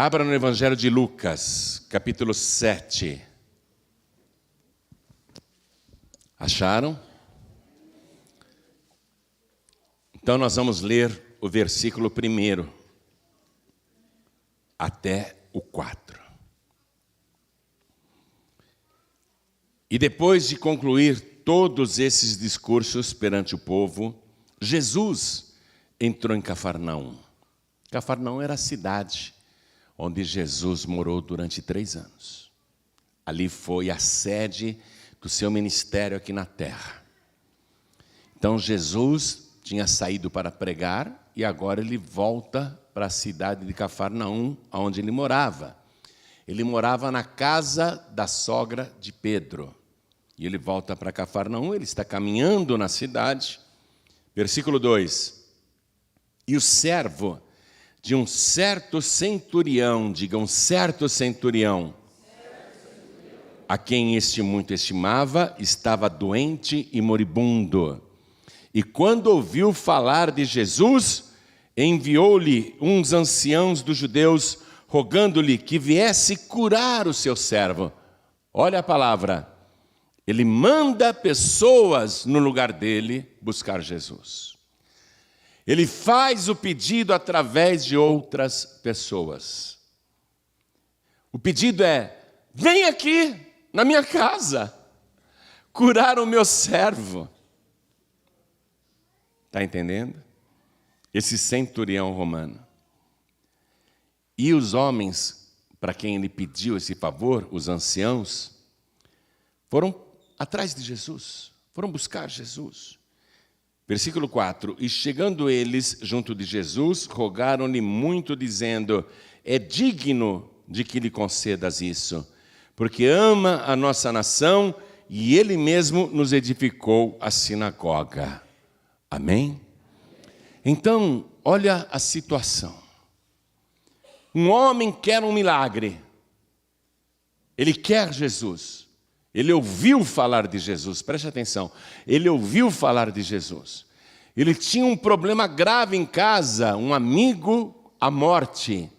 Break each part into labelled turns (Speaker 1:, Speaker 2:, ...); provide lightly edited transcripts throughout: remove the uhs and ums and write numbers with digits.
Speaker 1: Abra no Evangelho de Lucas, capítulo 7. Acharam? Então nós vamos ler o versículo 1 até o 4. E depois de concluir todos esses discursos perante o povo, Jesus entrou em Cafarnaum. Cafarnaum era a cidade onde Jesus morou durante 3 anos. Ali foi a sede do seu ministério aqui na terra. Então Jesus tinha saído para pregar e agora ele volta para a cidade de Cafarnaum, onde ele morava. Ele morava na casa da sogra de Pedro. E ele volta para Cafarnaum, ele está caminhando na cidade. Versículo 2. E o servo de um certo centurião, diga um certo centurião, a quem este muito estimava, estava doente e moribundo. E quando ouviu falar de Jesus, enviou-lhe uns anciãos dos judeus, rogando-lhe que viesse curar o seu servo. Olha a palavra. Ele manda pessoas no lugar dele buscar Jesus. Ele faz o pedido através de outras pessoas. O pedido é: vem aqui na minha casa curar o meu servo. Está entendendo? Esse centurião romano. E os homens para quem ele pediu esse favor, os anciãos, foram atrás de Jesus, foram buscar Jesus. Versículo 4, e chegando eles junto de Jesus, rogaram-lhe muito, dizendo: é digno de que lhe concedas isso, porque ama a nossa nação e ele mesmo nos edificou a sinagoga. Amém? Então, olha a situação. Um homem quer um milagre, ele quer Jesus. Ele ouviu falar de Jesus, preste atenção, ele ouviu falar de Jesus. Ele tinha um problema grave em casa, um amigo à morte.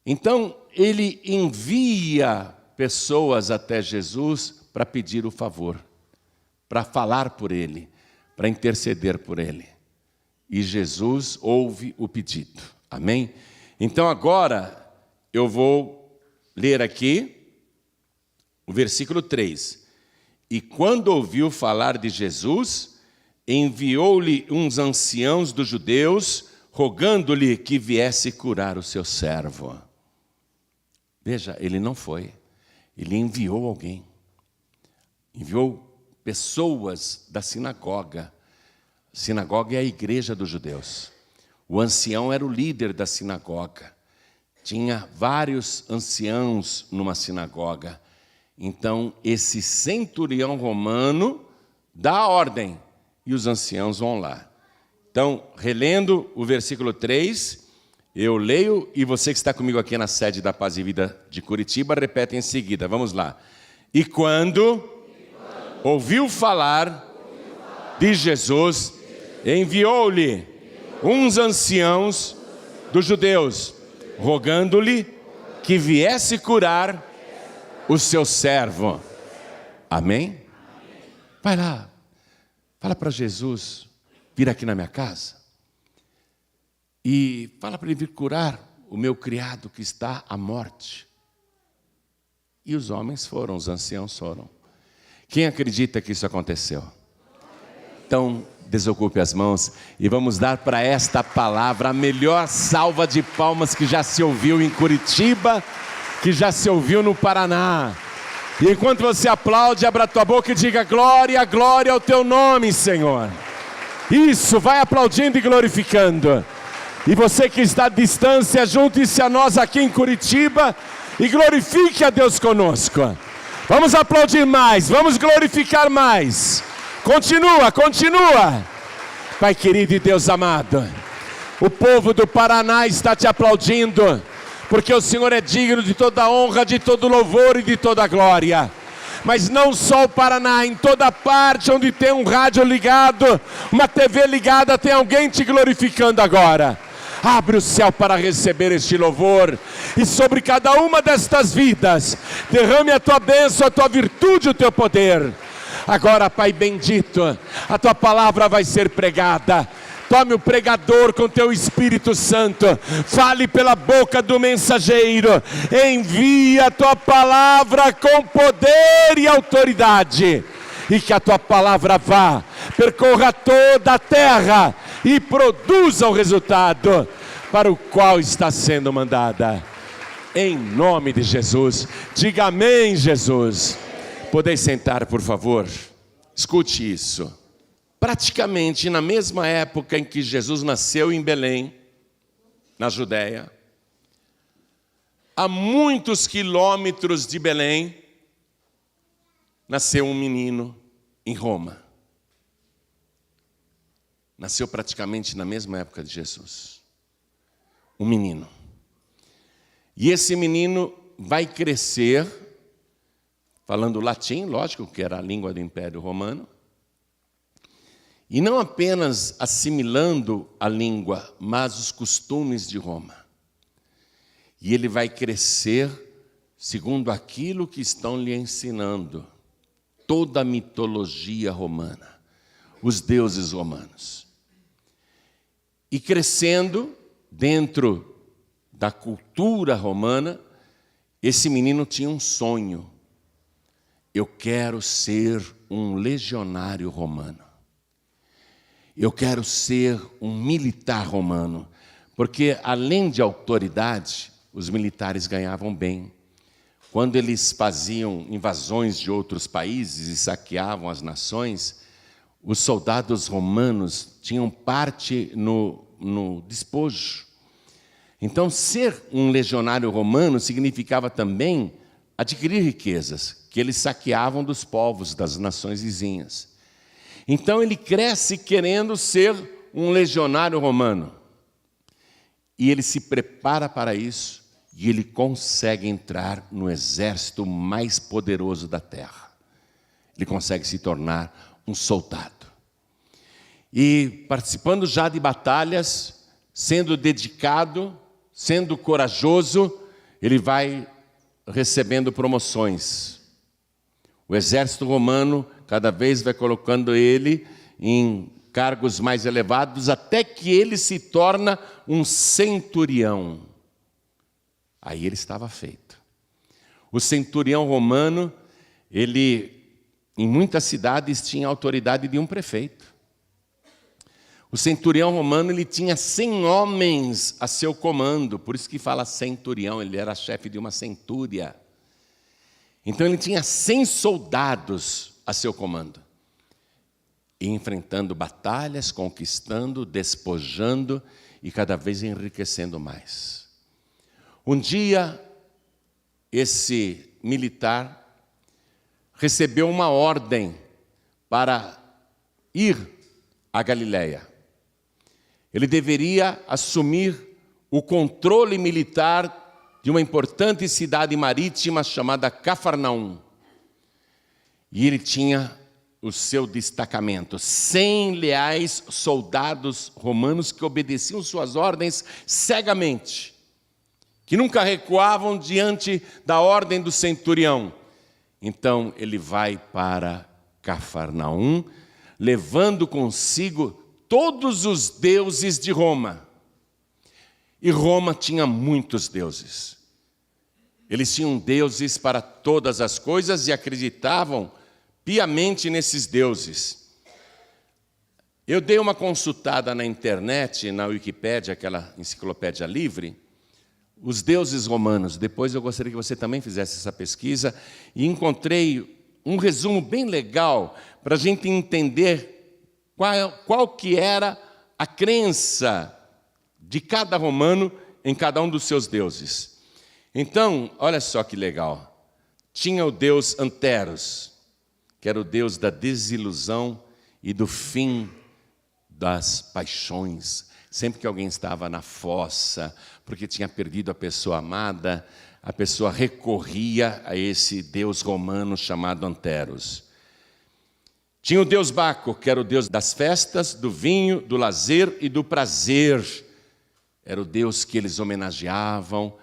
Speaker 1: Então, ele envia pessoas até Jesus para pedir o favor, para falar por ele, para interceder por ele. E Jesus ouve o pedido, amém? Então agora eu vou ler aqui o versículo 3, e quando ouviu falar de Jesus, enviou-lhe uns anciãos dos judeus, rogando-lhe que viesse curar o seu servo. Veja, ele não foi, ele enviou alguém. Enviou pessoas da sinagoga. A sinagoga é a igreja dos judeus. O ancião era o líder da sinagoga. Tinha vários anciãos numa sinagoga. Então, esse centurião romano dá a ordem e os anciãos vão lá. Então, relendo o versículo 3, eu leio e você que está comigo aqui na sede da Paz e Vida de Curitiba, repete em seguida. Vamos lá. E quando ouviu falar de Jesus, enviou-lhe uns anciãos dos judeus, rogando-lhe que viesse curar o seu servo. Amém? Vai lá, fala para Jesus vir aqui na minha casa e fala para ele vir curar o meu criado que está à morte. E os homens foram, os anciãos foram. Quem acredita que isso aconteceu? Então, desocupe as mãos e vamos dar para esta palavra a melhor salva de palmas que já se ouviu em Curitiba, que já se ouviu no Paraná. E enquanto você aplaude, abra a tua boca e diga: glória, glória ao teu nome, Senhor. Isso, vai aplaudindo e glorificando. E você que está à distância, junte-se a nós aqui em Curitiba e glorifique a Deus conosco. Vamos aplaudir mais, vamos glorificar mais. Continua, continua. Pai querido e Deus amado, o povo do Paraná está te aplaudindo, porque o Senhor é digno de toda honra, de todo louvor e de toda glória. Mas não só o Paraná, em toda parte onde tem um rádio ligado, uma TV ligada, tem alguém te glorificando agora. Abre o céu para receber este louvor. E sobre cada uma destas vidas, derrame a tua bênção, a tua virtude, o teu poder. Agora, Pai bendito, a tua palavra vai ser pregada. Tome o pregador com teu Espírito Santo. Fale pela boca do mensageiro. Envia a tua palavra com poder e autoridade. E que a tua palavra vá, percorra toda a terra e produza o resultado para o qual está sendo mandada. Em nome de Jesus. Diga amém, Jesus. Podeis sentar, por favor. Escute isso. Praticamente na mesma época em que Jesus nasceu em Belém, na Judéia, a muitos quilômetros de Belém, nasceu um menino em Roma. Nasceu praticamente na mesma época de Jesus. Um menino. E esse menino vai crescer, falando latim, lógico, que era a língua do Império Romano, e não apenas assimilando a língua, mas os costumes de Roma. E ele vai crescer segundo aquilo que estão lhe ensinando. Toda a mitologia romana, os deuses romanos. E crescendo dentro da cultura romana, esse menino tinha um sonho. Eu quero ser um legionário romano. Eu quero ser um militar romano, porque além de autoridade, os militares ganhavam bem. Quando eles faziam invasões de outros países e saqueavam as nações, os soldados romanos tinham parte no despojo. Então, ser um legionário romano significava também adquirir riquezas, que eles saqueavam dos povos das nações vizinhas. Então ele cresce querendo ser um legionário romano. E ele se prepara para isso e ele consegue entrar no exército mais poderoso da terra. Ele consegue se tornar um soldado. E participando já de batalhas, sendo dedicado, sendo corajoso, ele vai recebendo promoções. O exército romano cada vez vai colocando ele em cargos mais elevados, até que ele se torna um centurião. Aí ele estava feito. O centurião romano, ele, em muitas cidades, tinha a autoridade de um prefeito. O centurião romano, ele tinha 100 homens a seu comando, por isso que fala centurião, ele era chefe de uma centúria. Então ele tinha 100 soldados a seu comando, e enfrentando batalhas, conquistando, despojando e cada vez enriquecendo mais. Um dia, esse militar recebeu uma ordem para ir à Galileia. Ele deveria assumir o controle militar de uma importante cidade marítima chamada Cafarnaum. E ele tinha o seu destacamento, 100 leais soldados romanos que obedeciam suas ordens cegamente, que nunca recuavam diante da ordem do centurião. Então ele vai para Cafarnaum, levando consigo todos os deuses de Roma. E Roma tinha muitos deuses. Eles tinham deuses para todas as coisas e acreditavam piamente nesses deuses. Eu dei uma consultada na internet, na Wikipédia, aquela enciclopédia livre, os deuses romanos. Depois eu gostaria que você também fizesse essa pesquisa, e encontrei um resumo bem legal para a gente entender qual que era a crença de cada romano em cada um dos seus deuses. Então, olha só que legal. Tinha o deus Anteros, que era o deus da desilusão e do fim das paixões. Sempre que alguém estava na fossa, porque tinha perdido a pessoa amada, a pessoa recorria a esse deus romano chamado Anteros. Tinha o deus Baco, que era o deus das festas, do vinho, do lazer e do prazer. Era o Deus que eles homenageavam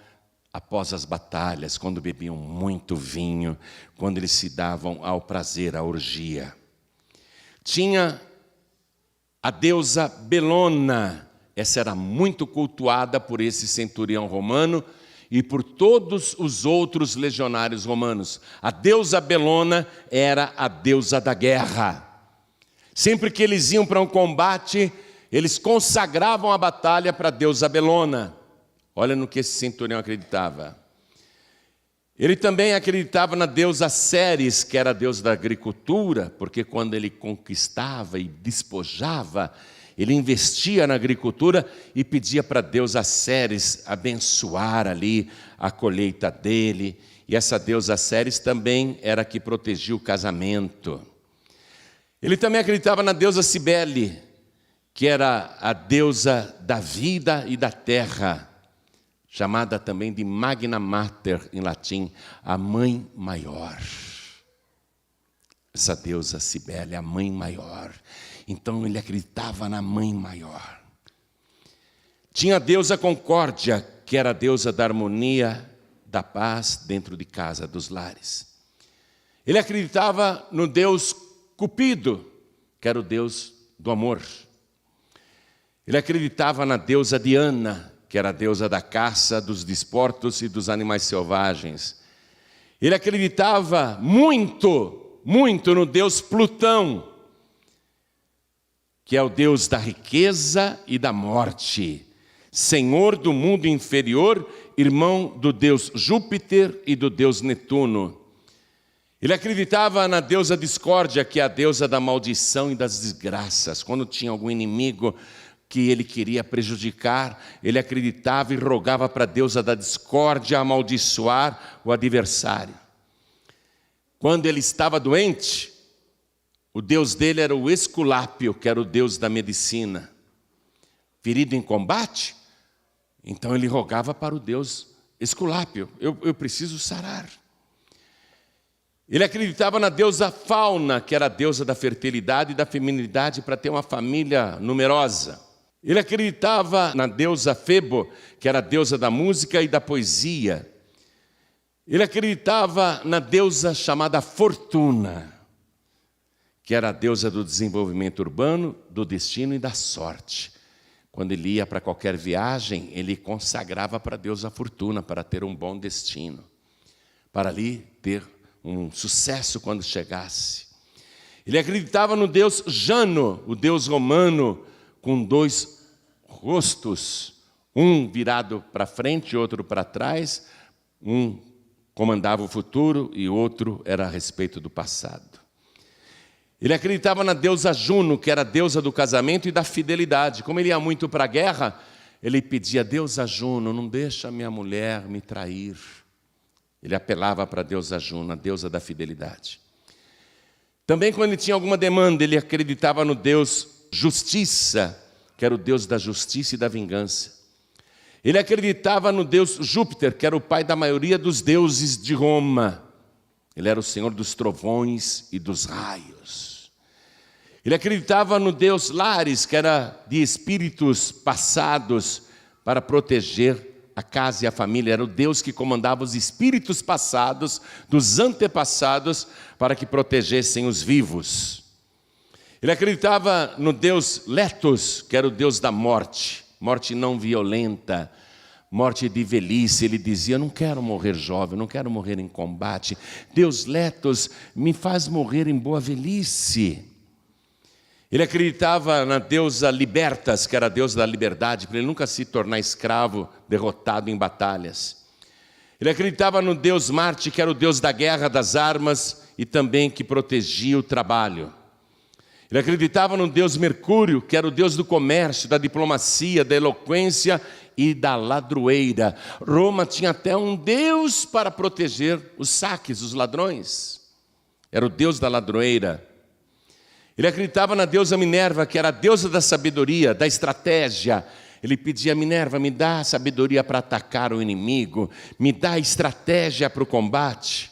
Speaker 1: após as batalhas, quando bebiam muito vinho, quando eles se davam ao prazer, à orgia. Tinha a deusa Belona. Essa era muito cultuada por esse centurião romano e por todos os outros legionários romanos. A deusa Belona era a deusa da guerra. Sempre que eles iam para um combate, eles consagravam a batalha para a deusa Belona. Olha no que esse centurião acreditava. Ele também acreditava na deusa Ceres, que era a deusa da agricultura, porque quando ele conquistava e despojava, ele investia na agricultura e pedia para a deusa Ceres abençoar ali a colheita dele. E essa deusa Ceres também era a que protegia o casamento. Ele também acreditava na deusa Cibele, que era a deusa da vida e da terra, chamada também de Magna Mater, em latim, a mãe maior. Essa deusa Cibele, a mãe maior. Então ele acreditava na mãe maior. Tinha a deusa Concórdia, que era a deusa da harmonia, da paz dentro de casa, dos lares. Ele acreditava no deus Cupido, que era o deus do amor. Ele acreditava na deusa Diana, que era a deusa da caça, dos desportos e dos animais selvagens. Ele acreditava muito no deus Plutão, que é o deus da riqueza e da morte, senhor do mundo inferior, irmão do deus Júpiter e do deus Netuno. Ele acreditava na deusa Discórdia, que é a deusa da maldição e das desgraças. Quando tinha algum inimigo que ele queria prejudicar, ele acreditava e rogava para a deusa da discórdia amaldiçoar o adversário. Quando ele estava doente, o deus dele era o Esculápio, que era o deus da medicina. Ferido em combate, então ele rogava para o deus Esculápio, eu preciso sarar. Ele acreditava na deusa Fauna, que era a deusa da fertilidade e da feminilidade, para ter uma família numerosa. Ele acreditava na deusa Febo, que era a deusa da música e da poesia. Ele acreditava na deusa chamada Fortuna, que era a deusa do desenvolvimento urbano, do destino e da sorte. Quando ele ia para qualquer viagem, ele consagrava para a deusa Fortuna, para ter um bom destino, para ali ter um sucesso quando chegasse. Ele acreditava no deus Jano, o deus romano, com dois rostos, um virado para frente e outro para trás, um comandava o futuro e outro era a respeito do passado. Ele acreditava na deusa Juno, que era a deusa do casamento e da fidelidade. Como ele ia muito para a guerra, ele pedia: deusa Juno, não deixa minha mulher me trair. Ele apelava para a deusa Juno, a deusa da fidelidade. Também quando ele tinha alguma demanda, ele acreditava no deus Justiça, que era o deus da justiça e da vingança. Ele acreditava no deus Júpiter, que era o pai da maioria dos deuses de Roma. Ele era o senhor dos trovões e dos raios. Ele acreditava no deus Lares, que era de espíritos passados para proteger a casa e a família. Era o Deus que comandava os espíritos passados, dos antepassados, para que protegessem os vivos. Ele acreditava no deus Letos, que era o deus da morte, morte não violenta, morte de velhice. Ele dizia: não quero morrer jovem, não quero morrer em combate. Deus Letos, me faz morrer em boa velhice. Ele acreditava na deusa Libertas, que era a deusa da liberdade, para ele nunca se tornar escravo, derrotado em batalhas. Ele acreditava no deus Marte, que era o deus da guerra, das armas e também que protegia o trabalho. Ele acreditava no deus Mercúrio, que era o deus do comércio, da diplomacia, da eloquência e da ladroeira. Roma tinha até um deus para proteger os saques, os ladrões. Era o deus da ladroeira. Ele acreditava na deusa Minerva, que era a deusa da sabedoria, da estratégia. Ele pedia: Minerva, me dá sabedoria para atacar o inimigo, me dá estratégia para o combate.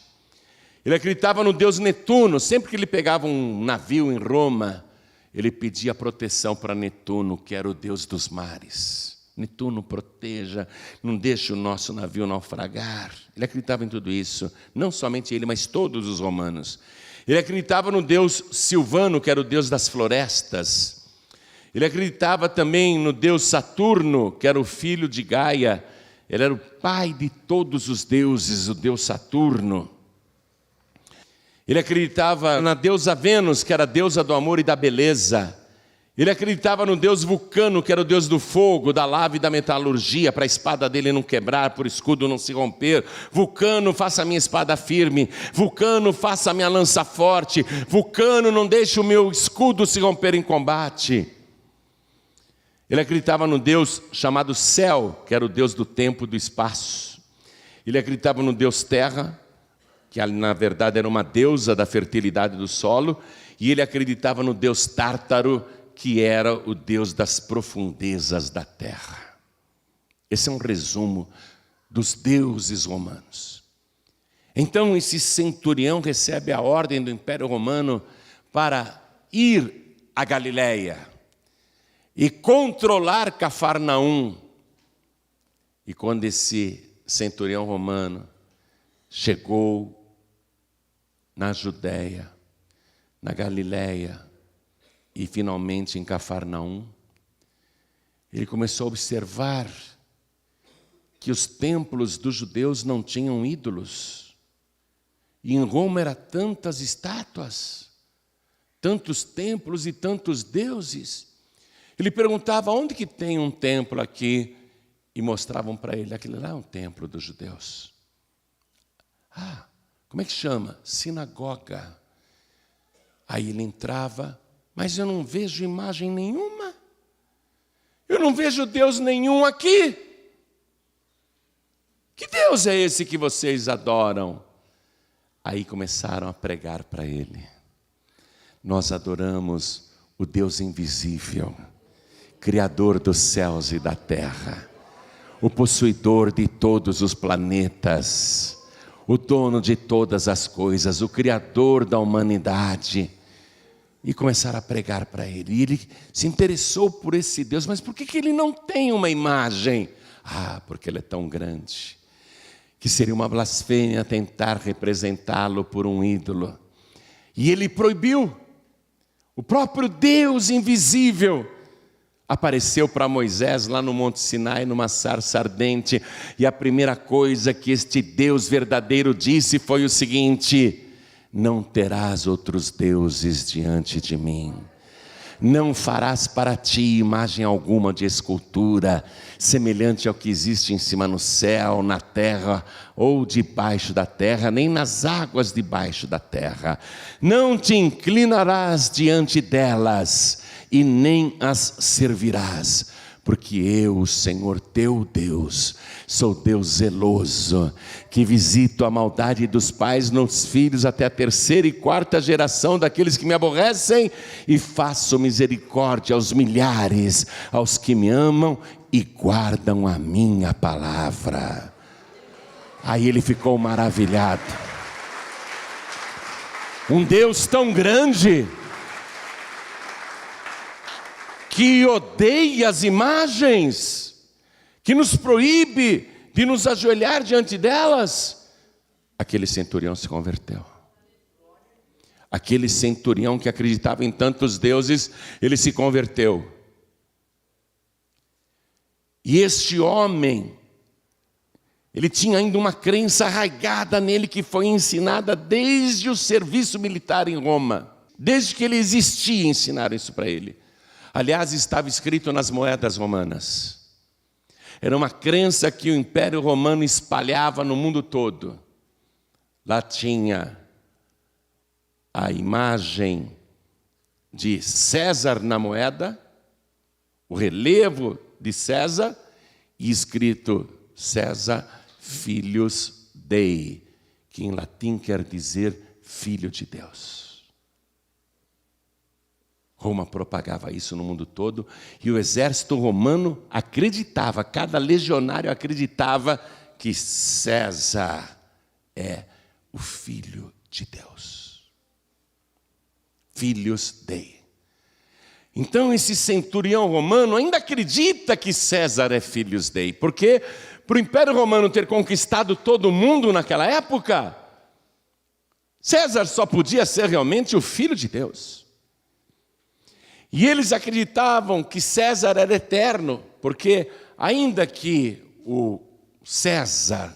Speaker 1: Ele acreditava no deus Netuno. Sempre que ele pegava um navio em Roma, ele pedia proteção para Netuno, que era o deus dos mares. Netuno, proteja, não deixe o nosso navio naufragar. Ele acreditava em tudo isso, não somente ele, mas todos os romanos. Ele acreditava no deus Silvano, que era o deus das florestas. Ele acreditava também no deus Saturno, que era o filho de Gaia. Ele era o pai de todos os deuses, o deus Saturno. Ele acreditava na deusa Vênus, que era a deusa do amor e da beleza. Ele acreditava no deus Vulcano, que era o deus do fogo, da lava e da metalurgia, para a espada dele não quebrar, para o escudo não se romper. Vulcano, faça a minha espada firme. Vulcano, faça a minha lança forte. Vulcano, não deixe o meu escudo se romper em combate. Ele acreditava no deus chamado Céu, que era o deus do tempo e do espaço. Ele acreditava no deus Terra, que na verdade era uma deusa da fertilidade do solo. E ele acreditava no deus Tártaro, que era o Deus das profundezas da terra. Esse é um resumo dos deuses romanos. Então esse centurião recebe a ordem do Império Romano para ir a Galileia e controlar Cafarnaum. E quando esse centurião romano chegou na Judéia, na Galileia, e finalmente em Cafarnaum, ele começou a observar que os templos dos judeus não tinham ídolos. E em Roma eram tantas estátuas, tantos templos e tantos deuses. Ele perguntava, onde que tem um templo aqui? E mostravam para ele, aquele lá é um templo dos judeus. Ah, como é que chama? Sinagoga. Aí ele entrava, mas eu não vejo imagem nenhuma. Eu não vejo Deus nenhum aqui. Que Deus é esse que vocês adoram? Aí começaram a pregar para ele. Nós adoramos o Deus invisível, Criador dos céus e da terra, o possuidor de todos os planetas, o dono de todas as coisas, o Criador da humanidade. E começaram a pregar para ele. E ele se interessou por esse Deus. Mas por que ele não tem uma imagem? Ah, porque ele é tão grande, que seria uma blasfêmia tentar representá-lo por um ídolo. E ele proibiu. O próprio Deus invisível apareceu para Moisés lá no Monte Sinai, numa sarça ardente. E a primeira coisa que este Deus verdadeiro disse foi o seguinte: não terás outros deuses diante de mim. Não farás para ti imagem alguma de escultura, semelhante ao que existe em cima no céu, na terra ou debaixo da terra, nem nas águas debaixo da terra. Não te inclinarás diante delas e nem as servirás. Porque eu, o Senhor teu Deus, sou Deus zeloso, que visito a maldade dos pais nos filhos até a 3ª e 4ª geração daqueles que me aborrecem, e faço misericórdia aos milhares, aos que me amam e guardam a minha palavra. Aí ele ficou maravilhado. Um Deus tão grande, que odeia as imagens, que nos proíbe de nos ajoelhar diante delas. Aquele centurião se converteu. Aquele centurião que acreditava em tantos deuses, ele se converteu. E este homem, ele tinha ainda uma crença arraigada nele, que foi ensinada desde o serviço militar em Roma. Desde que ele existia, ensinaram isso para ele. Aliás, estava escrito nas moedas romanas. Era uma crença que o Império Romano espalhava no mundo todo. Lá tinha a imagem de César na moeda, o relevo de César, e escrito César Filius Dei, que em latim quer dizer filho de Deus. Roma propagava isso no mundo todo, e o exército romano acreditava, cada legionário acreditava que César é o Filho de Deus. Filius Dei. Então esse centurião romano ainda acredita que César é Filhos Dei, porque para o Império Romano ter conquistado todo mundo naquela época, César só podia ser realmente o Filho de Deus. E eles acreditavam que César era eterno, porque ainda que o César,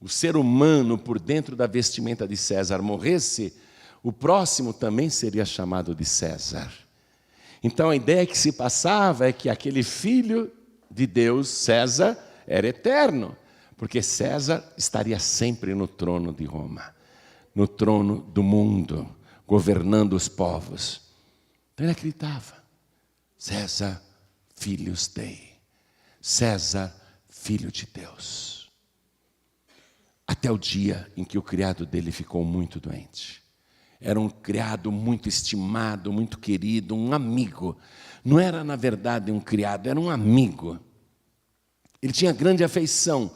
Speaker 1: o ser humano por dentro da vestimenta de César morresse, o próximo também seria chamado de César. Então a ideia que se passava é que aquele filho de Deus, César, era eterno, porque César estaria sempre no trono de Roma, no trono do mundo, governando os povos. Então ele acreditava, César, Filhos Dei, César, Filho de Deus. Até o dia em que o criado dele ficou muito doente. Era um criado muito estimado, muito querido, um amigo. Não era, na verdade, um criado, era um amigo. Ele tinha grande afeição,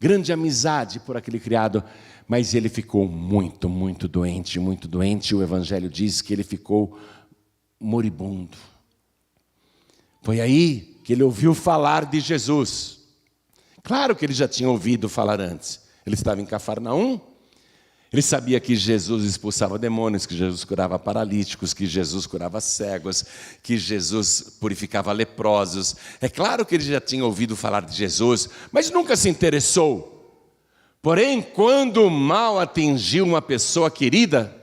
Speaker 1: grande amizade por aquele criado, mas ele ficou muito, muito doente, muito doente. O Evangelho diz que ele ficou moribundo. Foi aí que ele ouviu falar de Jesus. Claro que ele já tinha ouvido falar antes. Ele estava em Cafarnaum. Ele sabia que Jesus expulsava demônios, que Jesus curava paralíticos, que Jesus curava cegos, que Jesus purificava leprosos. É claro que ele já tinha ouvido falar de Jesus, mas nunca se interessou. Porém, quando o mal atingiu uma pessoa querida,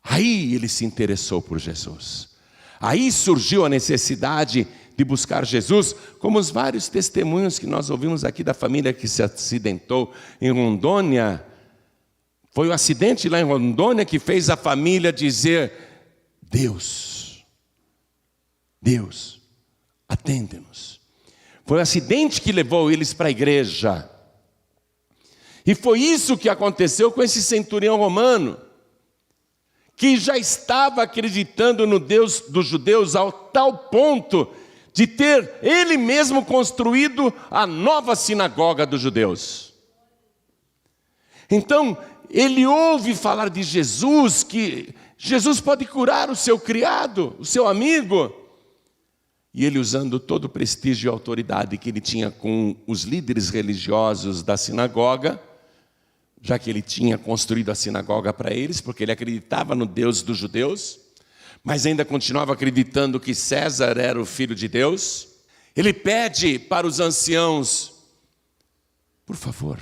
Speaker 1: aí ele se interessou por Jesus. Aí surgiu a necessidade de buscar Jesus, como os vários testemunhos que nós ouvimos aqui da família que se acidentou em Rondônia. Foi o acidente lá em Rondônia que fez a família dizer: Deus, atende-nos. Foi o acidente que levou eles para a igreja. E foi isso que aconteceu com esse centurião romano, que já estava acreditando no Deus dos judeus ao tal ponto de ter ele mesmo construído a nova sinagoga dos judeus. Então, ele ouve falar de Jesus, que Jesus pode curar o seu criado, o seu amigo. E ele, usando todo o prestígio e autoridade que ele tinha com os líderes religiosos da sinagoga, já que ele tinha construído a sinagoga para eles, porque ele acreditava no Deus dos judeus, mas ainda continuava acreditando que César era o Filho de Deus, ele pede para os anciãos: por favor,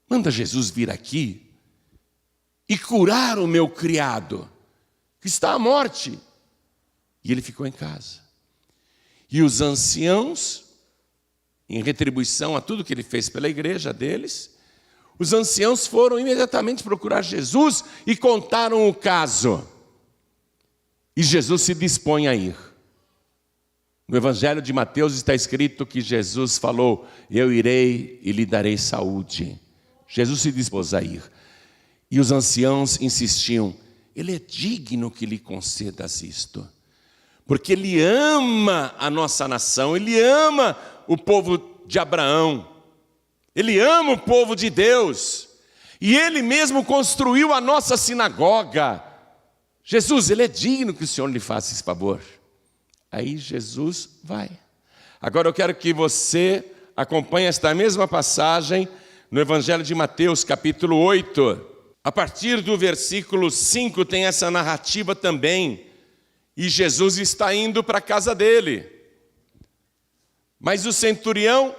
Speaker 1: manda Jesus vir aqui e curar o meu criado, que está à morte. E ele ficou em casa. E os anciãos, em retribuição a tudo que ele fez pela igreja deles, os anciãos foram imediatamente procurar Jesus e contaram o caso. E Jesus se dispõe a ir. No Evangelho de Mateus está escrito que Jesus falou: eu irei e lhe darei saúde. Jesus se dispôs a ir. E os anciãos insistiam: ele é digno que lhe concedas isto, porque ele ama a nossa nação, ele ama o povo de Abraão, ele ama o povo de Deus, e ele mesmo construiu a nossa sinagoga. Jesus, ele é digno que o Senhor lhe faça esse favor. Aí Jesus vai. Agora eu quero que você acompanhe esta mesma passagem no Evangelho de Mateus, capítulo 8. A partir do versículo 5 tem essa narrativa também. E Jesus está indo para a casa dele. Mas o centurião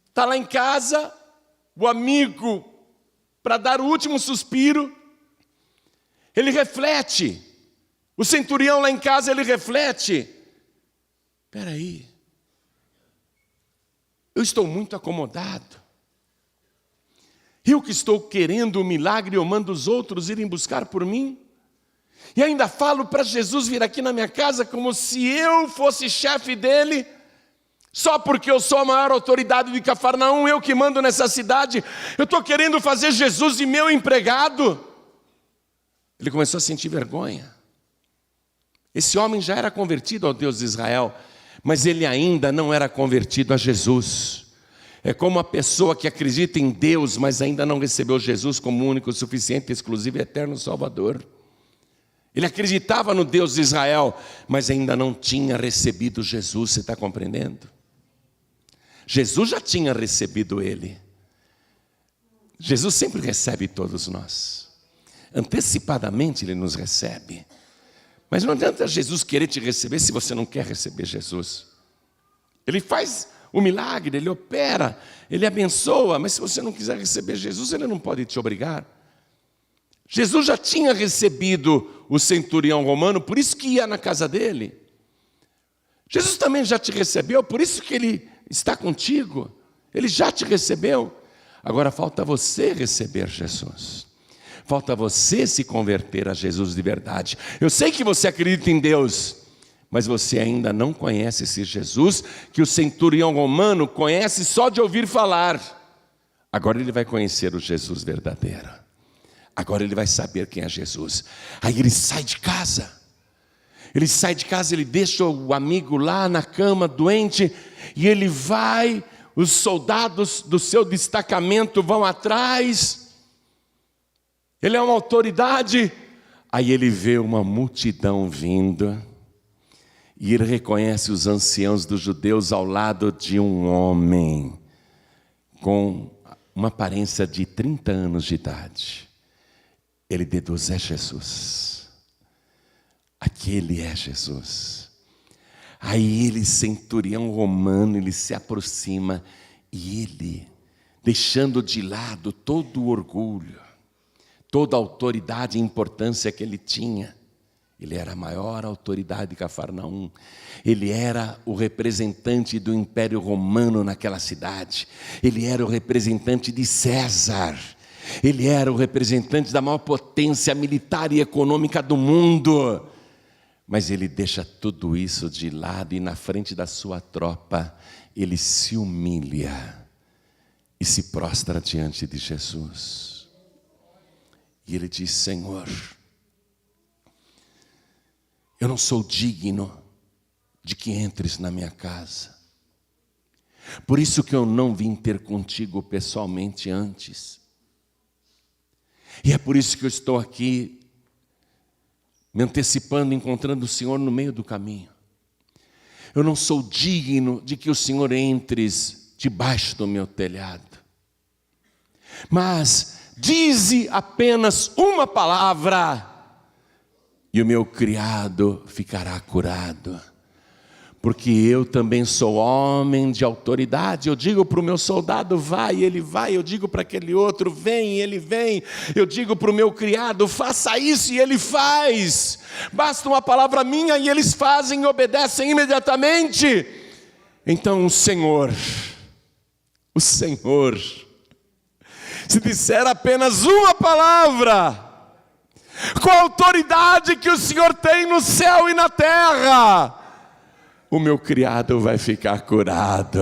Speaker 1: está lá em casa, o amigo, para dar o último suspiro. Ele reflete. O centurião lá em casa, ele reflete. Espera aí. Eu estou muito acomodado. Eu que estou querendo o milagre, eu mando os outros irem buscar por mim. E ainda falo para Jesus vir aqui na minha casa como se eu fosse chefe dele, só porque eu sou a maior autoridade de Cafarnaum, eu que mando nessa cidade. Eu estou querendo fazer Jesus de meu empregado. Ele começou a sentir vergonha. Esse homem já era convertido ao Deus de Israel, mas ele ainda não era convertido a Jesus. É como a pessoa que acredita em Deus, mas ainda não recebeu Jesus como único, suficiente, exclusivo e eterno Salvador. Ele acreditava no Deus de Israel, mas ainda não tinha recebido Jesus, você está compreendendo? Jesus já tinha recebido ele. Jesus sempre recebe todos nós. Antecipadamente ele nos recebe. Mas não adianta Jesus querer te receber se você não quer receber Jesus. Ele faz o milagre, ele opera, ele abençoa, mas se você não quiser receber Jesus, ele não pode te obrigar. Jesus já tinha recebido o centurião romano, por isso que ia na casa dele. Jesus também já te recebeu, por isso que ele está contigo. Ele já te recebeu. Agora falta você receber Jesus. Falta você se converter a Jesus de verdade. Eu sei que você acredita em Deus, mas você ainda não conhece esse Jesus que o centurião romano conhece só de ouvir falar. Agora ele vai conhecer o Jesus verdadeiro. Agora ele vai saber quem é Jesus. Aí ele sai de casa. Ele deixa o amigo lá na cama, doente, e ele vai, os soldados do seu destacamento vão atrás. Ele é uma autoridade. Aí ele vê uma multidão vindo, e ele reconhece os anciãos dos judeus ao lado de um homem, com uma aparência de 30 anos de idade. Ele deduz, é Jesus. Aquele é Jesus. Aí ele, centurião romano, ele se aproxima e ele, deixando de lado todo o orgulho, toda a autoridade e importância que ele tinha, ele era a maior autoridade de Cafarnaum, ele era o representante do Império Romano naquela cidade, ele era o representante de César, ele era o representante da maior potência militar e econômica do mundo. Mas ele deixa tudo isso de lado e na frente da sua tropa, ele se humilha e se prostra diante de Jesus. E ele diz, Senhor, eu não sou digno de que entres na minha casa. Por isso que eu não vim ter contigo pessoalmente antes. E é por isso que eu estou aqui, me antecipando, encontrando o Senhor no meio do caminho. Eu não sou digno de que o Senhor entres debaixo do meu telhado. Mas dize apenas uma palavra, e o meu criado ficará curado. Porque eu também sou homem de autoridade. Eu digo para o meu soldado, vai, ele vai. Eu digo para aquele outro, vem, ele vem. Eu digo para o meu criado, faça isso, e ele faz. Basta uma palavra minha e eles fazem e obedecem imediatamente. Então o Senhor, se disser apenas uma palavra, com a autoridade que o Senhor tem no céu e na terra, o meu criado vai ficar curado.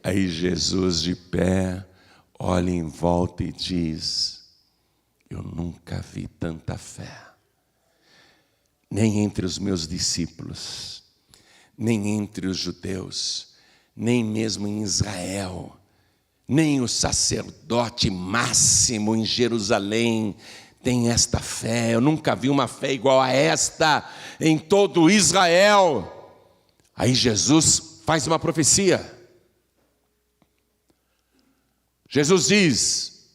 Speaker 1: Aí Jesus de pé, olha em volta e diz, eu nunca vi tanta fé, nem entre os meus discípulos, nem entre os judeus, nem mesmo em Israel, nem o sacerdote máximo em Jerusalém tem esta fé. Eu nunca vi uma fé igual a esta em todo Israel. Aí Jesus faz uma profecia. Jesus diz,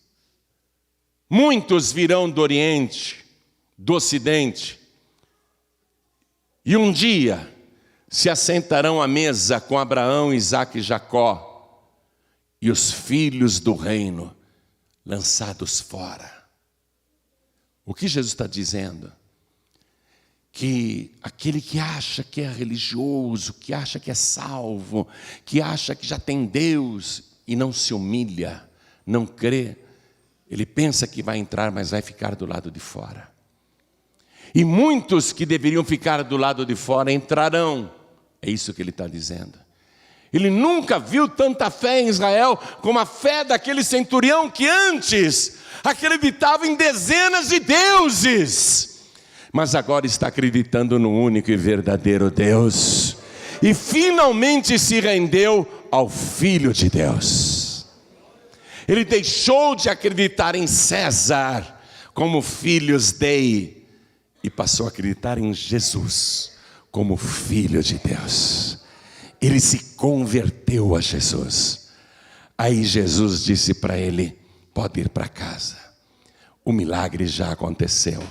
Speaker 1: muitos virão do Oriente, do Ocidente, e um dia se assentarão à mesa com Abraão, Isaque e Jacó, e os filhos do reino lançados fora. O que Jesus está dizendo? Que aquele que acha que é religioso, que acha que é salvo, que acha que já tem Deus e não se humilha, não crê, ele pensa que vai entrar, mas vai ficar do lado de fora. E muitos que deveriam ficar do lado de fora entrarão. É isso que ele está dizendo. Ele nunca viu tanta fé em Israel como a fé daquele centurião que antes acreditava em dezenas de deuses, mas agora está acreditando no único e verdadeiro Deus, e finalmente se rendeu ao Filho de Deus. Ele deixou de acreditar em César, como filhos dei, e passou a acreditar em Jesus como Filho de Deus. Ele se converteu a Jesus. Aí Jesus disse para ele: pode ir para casa. O milagre já aconteceu.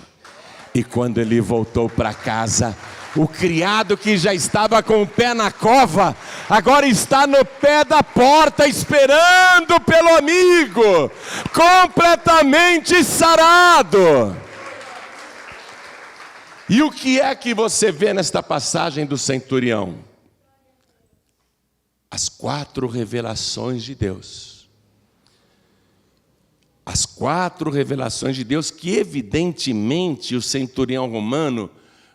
Speaker 1: E quando ele voltou para casa, o criado que já estava com o pé na cova, agora está no pé da porta, esperando pelo amigo, completamente sarado. E o que é que você vê nesta passagem do centurião? As 4 revelações de Deus. As 4 revelações de Deus que evidentemente o centurião romano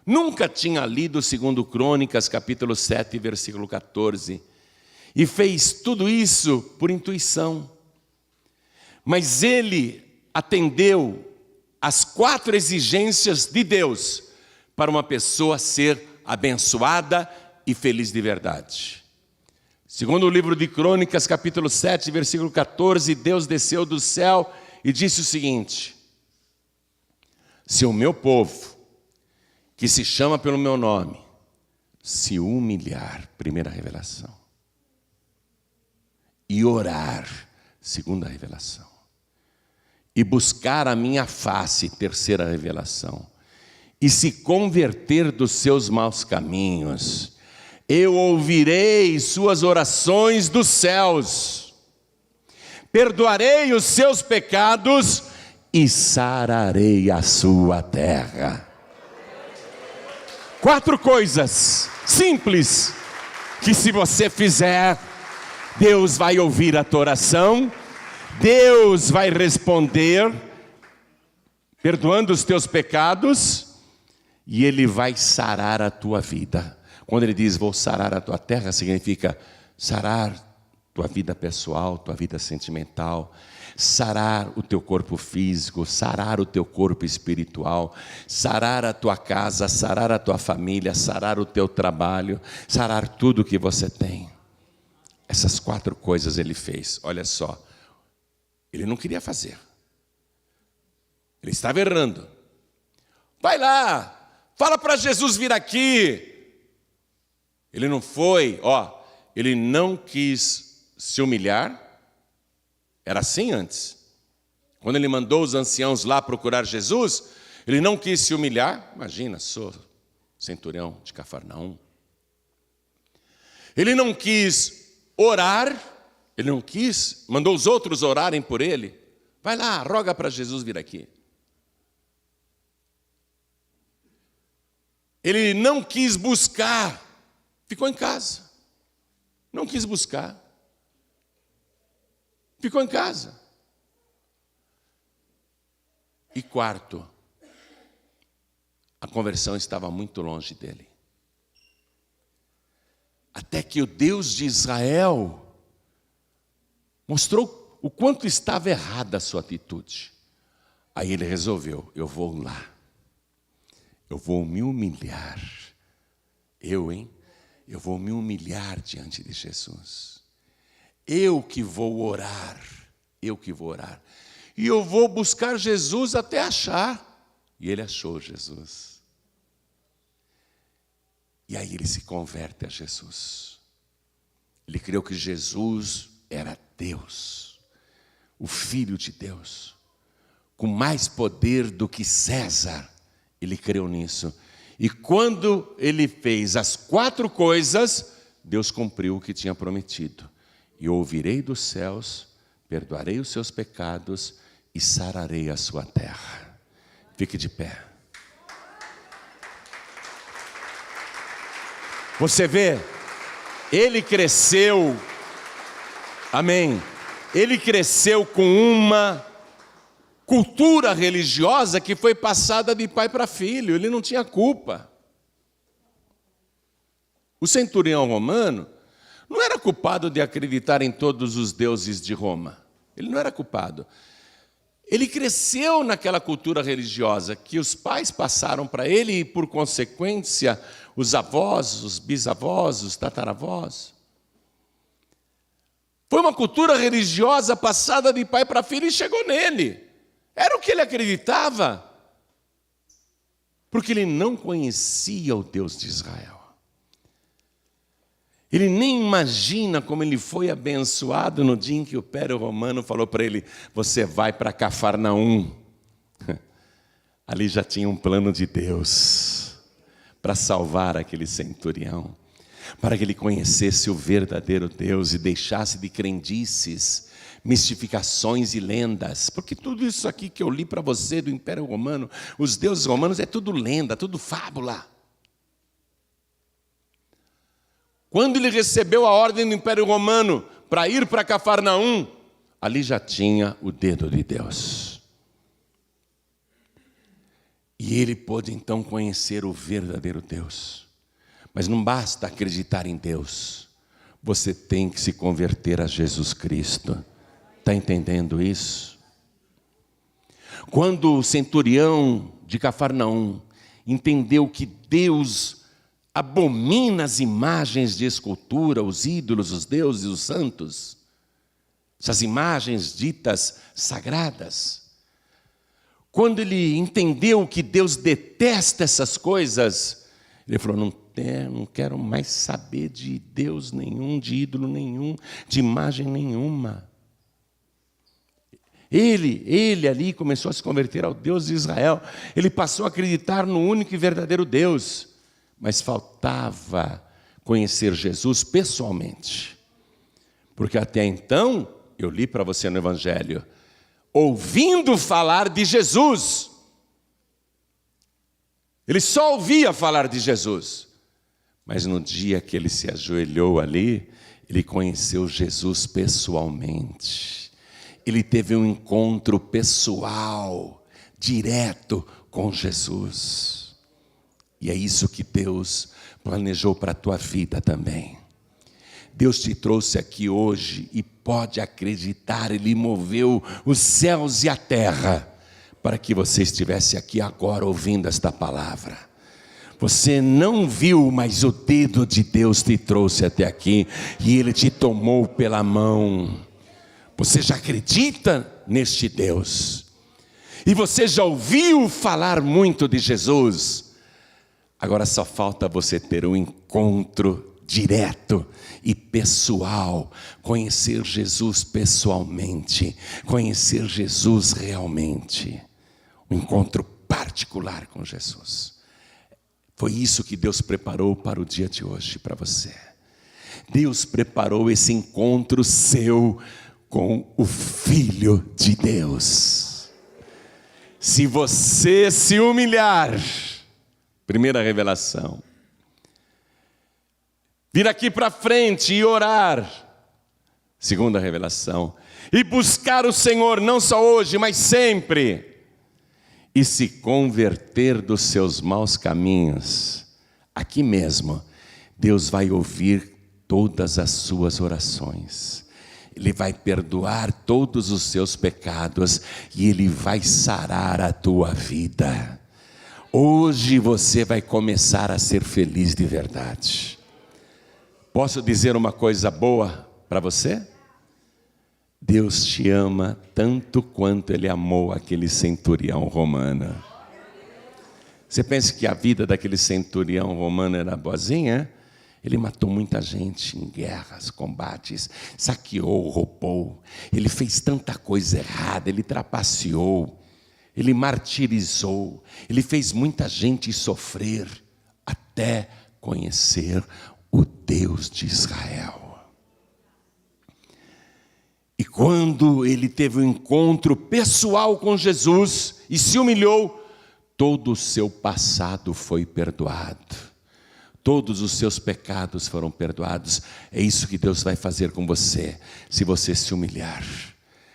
Speaker 1: nunca tinha lido 2 Crônicas, capítulo 7, versículo 14. E fez tudo isso por intuição. Mas ele atendeu às 4 exigências de Deus para uma pessoa ser abençoada e feliz de verdade. Segundo o livro de Crônicas, capítulo 7, versículo 14, Deus desceu do céu e disse o seguinte: se o meu povo, que se chama pelo meu nome, se humilhar, primeira revelação, e orar, segunda revelação, e buscar a minha face, terceira revelação, e se converter dos seus maus caminhos, eu ouvirei suas orações dos céus, perdoarei os seus pecados e sararei a sua terra. 4 coisas simples que, se você fizer, Deus vai ouvir a tua oração, Deus vai responder, perdoando os teus pecados, e Ele vai sarar a tua vida. Quando Ele diz vou sarar a tua terra, significa sarar tua vida pessoal, tua vida sentimental, sarar o teu corpo físico, sarar o teu corpo espiritual, sarar a tua casa, sarar a tua família, sarar o teu trabalho, sarar tudo que você tem. Essas 4 coisas Ele fez. Olha só, Ele não queria fazer, Ele estava errando. Vai lá, fala para Jesus vir aqui. Ele não foi, ele não quis se humilhar. Era assim antes. Quando ele mandou os anciãos lá procurar Jesus, ele não quis se humilhar. Imagina, sou centurião de Cafarnaum. Ele não quis orar, ele não quis, mandou os outros orarem por ele. Vai lá, roga para Jesus vir aqui. Ele não quis buscar, ficou em casa. Não quis buscar. Ficou em casa. E 4, a conversão estava muito longe dele. Até que o Deus de Israel mostrou o quanto estava errada a sua atitude. Aí ele resolveu, eu vou lá. Eu vou me humilhar. Eu vou me humilhar diante de Jesus. Eu que vou orar. E eu vou buscar Jesus até achar. E ele achou Jesus. E aí ele se converte a Jesus. Ele creu que Jesus era Deus, o Filho de Deus, com mais poder do que César. Ele creu nisso. E quando ele fez as 4 coisas, Deus cumpriu o que tinha prometido. E ouvirei dos céus, perdoarei os seus pecados e sararei a sua terra. Fique de pé. Você vê, ele cresceu, amém, ele cresceu com uma cultura religiosa que foi passada de pai para filho, ele não tinha culpa. O centurião romano não era culpado de acreditar em todos os deuses de Roma, ele não era culpado. Ele cresceu naquela cultura religiosa que os pais passaram para ele e, por consequência, os avós, os bisavós, os tataravós. Foi uma cultura religiosa passada de pai para filho e chegou nele. Era o que ele acreditava. Porque ele não conhecia o Deus de Israel. Ele nem imagina como ele foi abençoado no dia em que o Império Romano falou para ele: você vai para Cafarnaum. Ali já tinha um plano de Deus para salvar aquele centurião, para que ele conhecesse o verdadeiro Deus e deixasse de crendices, mistificações e lendas. Porque tudo isso aqui que eu li para você do Império Romano, os deuses romanos, é tudo lenda, tudo fábula. Quando ele recebeu a ordem do Império Romano para ir para Cafarnaum, ali já tinha o dedo de Deus. E ele pôde então conhecer o verdadeiro Deus. Mas não basta acreditar em Deus, você tem que se converter a Jesus Cristo. Está entendendo isso? Quando o centurião de Cafarnaum entendeu que Deus abomina as imagens de escultura, os ídolos, os deuses, os santos, essas imagens ditas sagradas. Quando ele entendeu que Deus detesta essas coisas, ele falou: não quero mais saber de Deus nenhum, de ídolo nenhum, de imagem nenhuma. Ele ali começou a se converter ao Deus de Israel. Ele passou a acreditar no único e verdadeiro Deus. Mas faltava conhecer Jesus pessoalmente. Porque até então, eu li para você no Evangelho, ouvindo falar de Jesus. Ele só ouvia falar de Jesus. Mas no dia que ele se ajoelhou ali, ele conheceu Jesus pessoalmente. Ele teve um encontro pessoal, direto com Jesus. E é isso que Deus planejou para a tua vida também. Deus te trouxe aqui hoje e pode acreditar, Ele moveu os céus e a terra para que você estivesse aqui agora ouvindo esta palavra. Você não viu, mas o dedo de Deus te trouxe até aqui e Ele te tomou pela mão. Você já acredita neste Deus? E você já ouviu falar muito de Jesus? Agora só falta você ter um encontro direto e pessoal, conhecer Jesus pessoalmente, conhecer Jesus realmente, um encontro particular com Jesus. Foi isso que Deus preparou para o dia de hoje, para você. Deus preparou esse encontro seu com o Filho de Deus. Se você se humilhar, primeira revelação, vir aqui para frente e orar, segunda revelação, e buscar o Senhor não só hoje, mas sempre, e se converter dos seus maus caminhos, aqui mesmo, Deus vai ouvir todas as suas orações, Ele vai perdoar todos os seus pecados, e Ele vai sarar a tua vida. Hoje você vai começar a ser feliz de verdade. Posso dizer uma coisa boa para você? Deus te ama tanto quanto Ele amou aquele centurião romano. Você pensa que a vida daquele centurião romano era boazinha? Ele matou muita gente em guerras, combates, saqueou, roubou. Ele fez tanta coisa errada, ele trapaceou, ele martirizou, ele fez muita gente sofrer, até conhecer o Deus de Israel. E quando ele teve um encontro pessoal com Jesus e se humilhou, todo o seu passado foi perdoado. Todos os seus pecados foram perdoados. É isso que Deus vai fazer com você, se você se humilhar,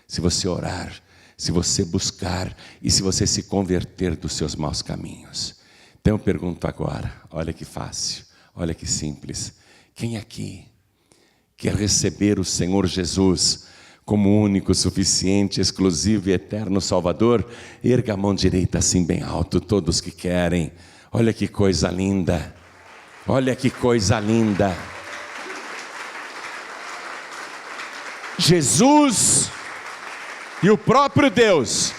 Speaker 1: se você orar, se você buscar e se você se converter dos seus maus caminhos. Então eu pergunto agora, olha que fácil, olha que simples. Quem aqui quer receber o Senhor Jesus como único, suficiente, exclusivo e eterno Salvador? Erga a mão direita assim bem alto, todos que querem. Olha que coisa linda, olha que coisa linda. Jesus e o próprio Deus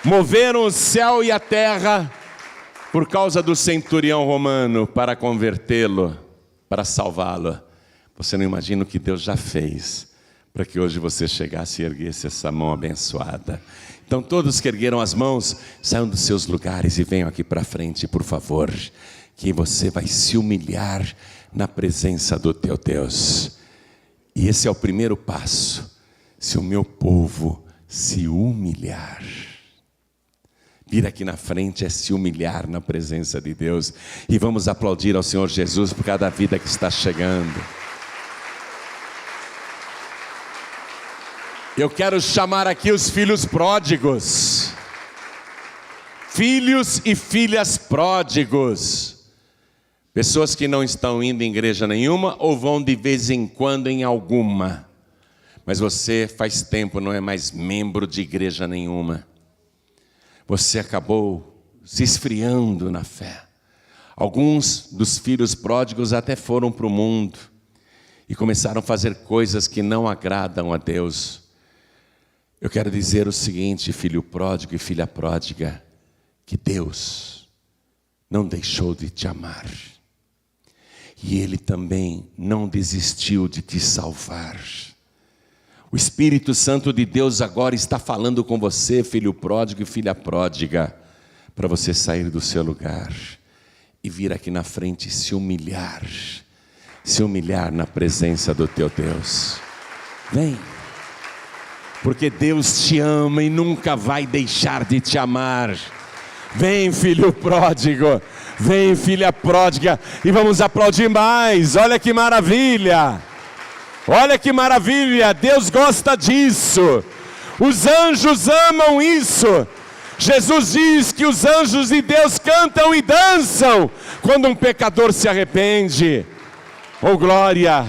Speaker 1: moveram o céu e a terra por causa do centurião romano para convertê-lo, para salvá-lo. Você não imagina o que Deus já fez para que hoje você chegasse e erguesse essa mão abençoada. Então todos que ergueram as mãos, saiam dos seus lugares e venham aqui para frente, por favor, que você vai se humilhar na presença do teu Deus. E esse é o primeiro passo. Se o meu povo se humilhar, vir aqui na frente é se humilhar na presença de Deus. E vamos aplaudir ao Senhor Jesus por cada vida que está chegando. Eu quero chamar aqui os filhos pródigos. Filhos e filhas pródigos. Pessoas que não estão indo em igreja nenhuma ou vão de vez em quando em alguma. Mas você faz tempo não é mais membro de igreja nenhuma. Você acabou se esfriando na fé. Alguns dos filhos pródigos até foram para o mundo e começaram a fazer coisas que não agradam a Deus. Eu quero dizer o seguinte, filho pródigo e filha pródiga, que Deus não deixou de te amar. E Ele também não desistiu de te salvar. O Espírito Santo de Deus agora está falando com você, filho pródigo e filha pródiga, para você sair do seu lugar e vir aqui na frente e se humilhar na presença do teu Deus. Vem, porque Deus te ama e nunca vai deixar de te amar. Vem, filho pródigo, vem, filha pródiga, e vamos aplaudir mais. Olha que maravilha! Olha que maravilha, Deus gosta disso, os anjos amam isso. Jesus diz que os anjos de Deus cantam e dançam quando um pecador se arrepende. Oh glória!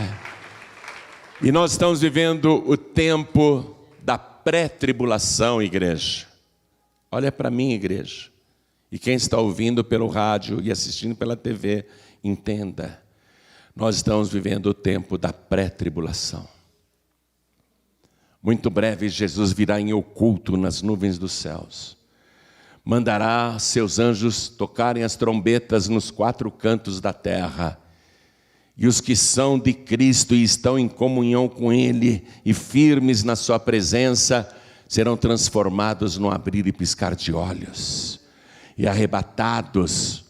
Speaker 1: E nós estamos vivendo o tempo da pré-tribulação, igreja. Olha para mim, igreja, e quem está ouvindo pelo rádio e assistindo pela TV, entenda. Nós estamos vivendo o tempo da pré-tribulação. Muito breve Jesus virá em oculto nas nuvens dos céus. Mandará seus anjos tocarem as trombetas nos 4 cantos da terra. E os que são de Cristo e estão em comunhão com Ele e firmes na sua presença, serão transformados no abrir e piscar de olhos. E arrebatados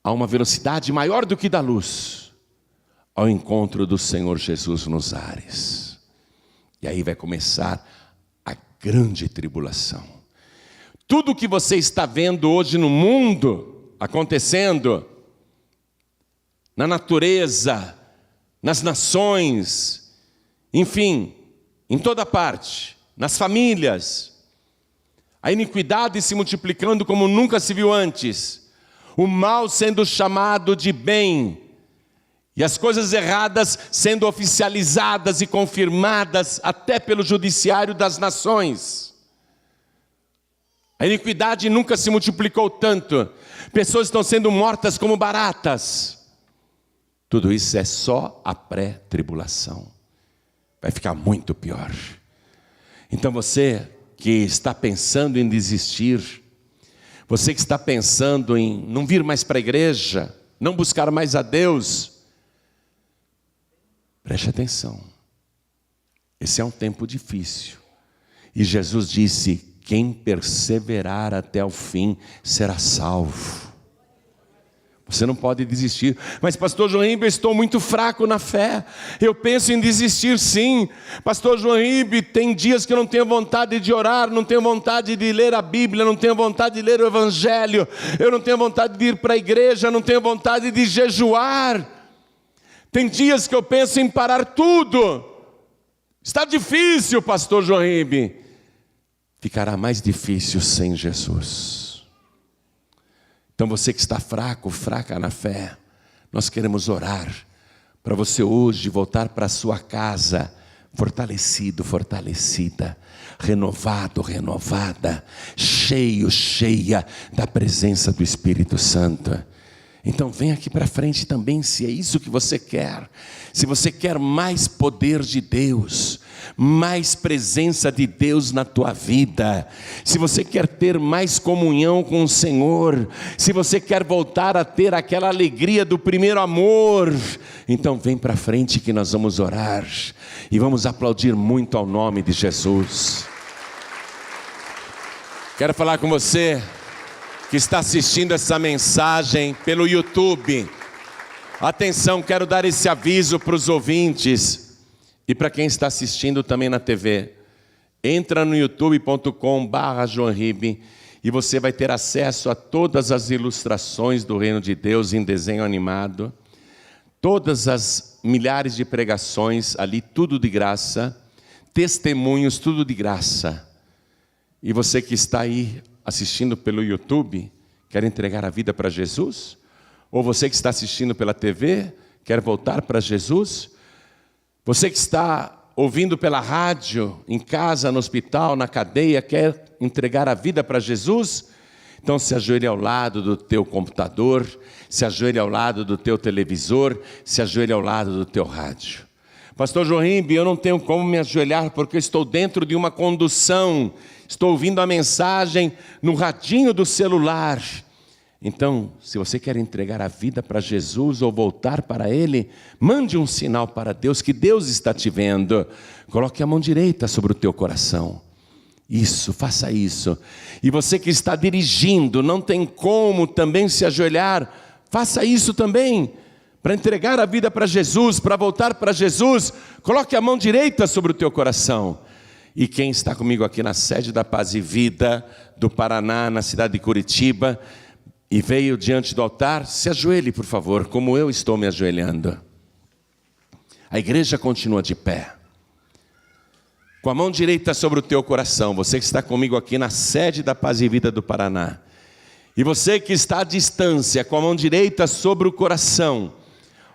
Speaker 1: a uma velocidade maior do que da luz, ao encontro do Senhor Jesus nos ares. E aí vai começar a grande tribulação. Tudo que você está vendo hoje no mundo, acontecendo, na natureza, nas nações, enfim, em toda parte, nas famílias, a iniquidade se multiplicando como nunca se viu antes, o mal sendo chamado de bem, e as coisas erradas sendo oficializadas e confirmadas até pelo judiciário das nações. A iniquidade nunca se multiplicou tanto, pessoas estão sendo mortas como baratas. Tudo isso é só a pré-tribulação, vai ficar muito pior. Então você que está pensando em desistir, você que está pensando em não vir mais para a igreja, não buscar mais a Deus, preste atenção. Esse é um tempo difícil. E Jesus disse, quem perseverar até o fim será salvo. Você não pode desistir. Mas pastor Joaíbe, eu estou muito fraco na fé. Eu penso em desistir sim. Pastor Joaíbe, tem dias que eu não tenho vontade de orar, não tenho vontade de ler a Bíblia, não tenho vontade de ler o Evangelho, eu não tenho vontade de ir para a igreja, não tenho vontade de jejuar. Tem dias que eu penso em parar tudo. Está difícil, pastor Joaíbe. Ficará mais difícil sem Jesus. Então você que está fraco, fraca na fé, nós queremos orar para você hoje voltar para a sua casa fortalecido, fortalecida, renovado, renovada, cheio, cheia da presença do Espírito Santo. Então vem aqui para frente também, se é isso que você quer. Se você quer mais poder de Deus, mais presença de Deus na tua vida, se você quer ter mais comunhão com o Senhor, se você quer voltar a ter aquela alegria do primeiro amor, então vem para frente que nós vamos orar e vamos aplaudir muito ao nome de Jesus. Quero falar com você que está assistindo essa mensagem pelo YouTube. Atenção, quero dar esse aviso para os ouvintes e para quem está assistindo também na TV. Entra no youtube.com/joanribe e você vai ter acesso a todas as ilustrações do Reino de Deus em desenho animado, todas as milhares de pregações ali, tudo de graça, testemunhos, tudo de graça. E você que está aí assistindo pelo YouTube, quer entregar a vida para Jesus? Ou você que está assistindo pela TV, quer voltar para Jesus? Você que está ouvindo pela rádio, em casa, no hospital, na cadeia, quer entregar a vida para Jesus? Então se ajoelhe ao lado do teu computador, se ajoelhe ao lado do teu televisor, se ajoelhe ao lado do teu rádio. Pastor Joanribe, eu não tenho como me ajoelhar porque eu estou dentro de uma condução, estou ouvindo a mensagem no radinho do celular. Então, se você quer entregar a vida para Jesus ou voltar para Ele, mande um sinal para Deus, que Deus está te vendo. Coloque a mão direita sobre o teu coração. Isso, faça isso. E você que está dirigindo, não tem como também se ajoelhar, faça isso também. Para entregar a vida para Jesus, para voltar para Jesus, coloque a mão direita sobre o teu coração. E quem está comigo aqui na sede da Paz e Vida do Paraná, na cidade de Curitiba, e veio diante do altar, se ajoelhe, por favor, como eu estou me ajoelhando. A igreja continua de pé. Com a mão direita sobre o teu coração, você que está comigo aqui na sede da Paz e Vida do Paraná. E você que está à distância, com a mão direita sobre o coração,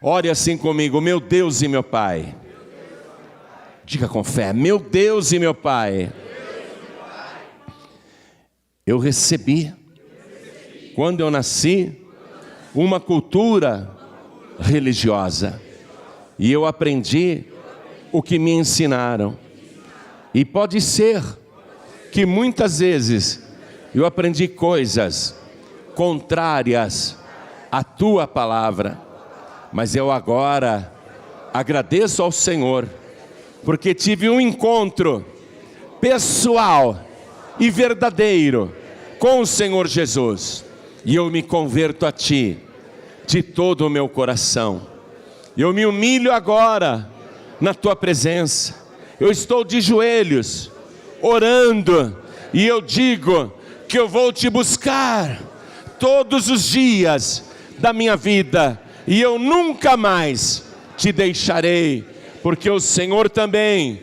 Speaker 1: ore assim comigo: meu Deus e meu Pai. Diga com fé: meu Deus e meu Pai. Eu recebi, quando eu nasci, uma cultura religiosa. E eu aprendi o que me ensinaram. E pode ser que muitas vezes eu aprendi coisas contrárias à tua palavra. Mas eu agora agradeço ao Senhor, porque tive um encontro pessoal e verdadeiro com o Senhor Jesus. E eu me converto a Ti de todo o meu coração. Eu me humilho agora na Tua presença. Eu estou de joelhos, orando, e eu digo que eu vou Te buscar todos os dias da minha vida. E eu nunca mais Te deixarei, porque o Senhor também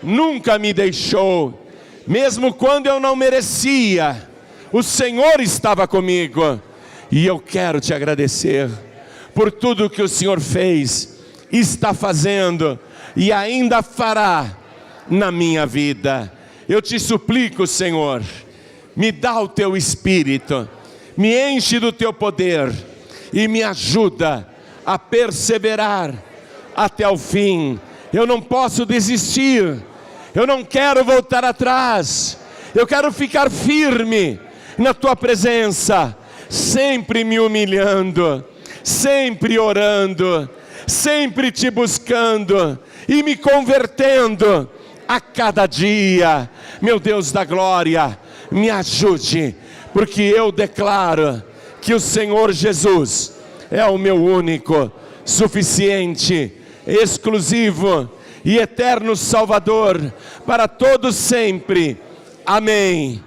Speaker 1: nunca me deixou. Mesmo quando eu não merecia, o Senhor estava comigo. E eu quero Te agradecer por tudo que o Senhor fez, está fazendo e ainda fará na minha vida. Eu Te suplico, Senhor, me dá o Teu Espírito, me enche do Teu poder e me ajuda a perseverar até o fim. Eu não posso desistir, eu não quero voltar atrás, eu quero ficar firme na Tua presença, sempre me humilhando, sempre orando, sempre Te buscando e me convertendo a cada dia. Meu Deus da glória, me ajude, porque eu declaro que o Senhor Jesus é o meu único, suficiente, exclusivo e eterno Salvador para todos sempre. Amém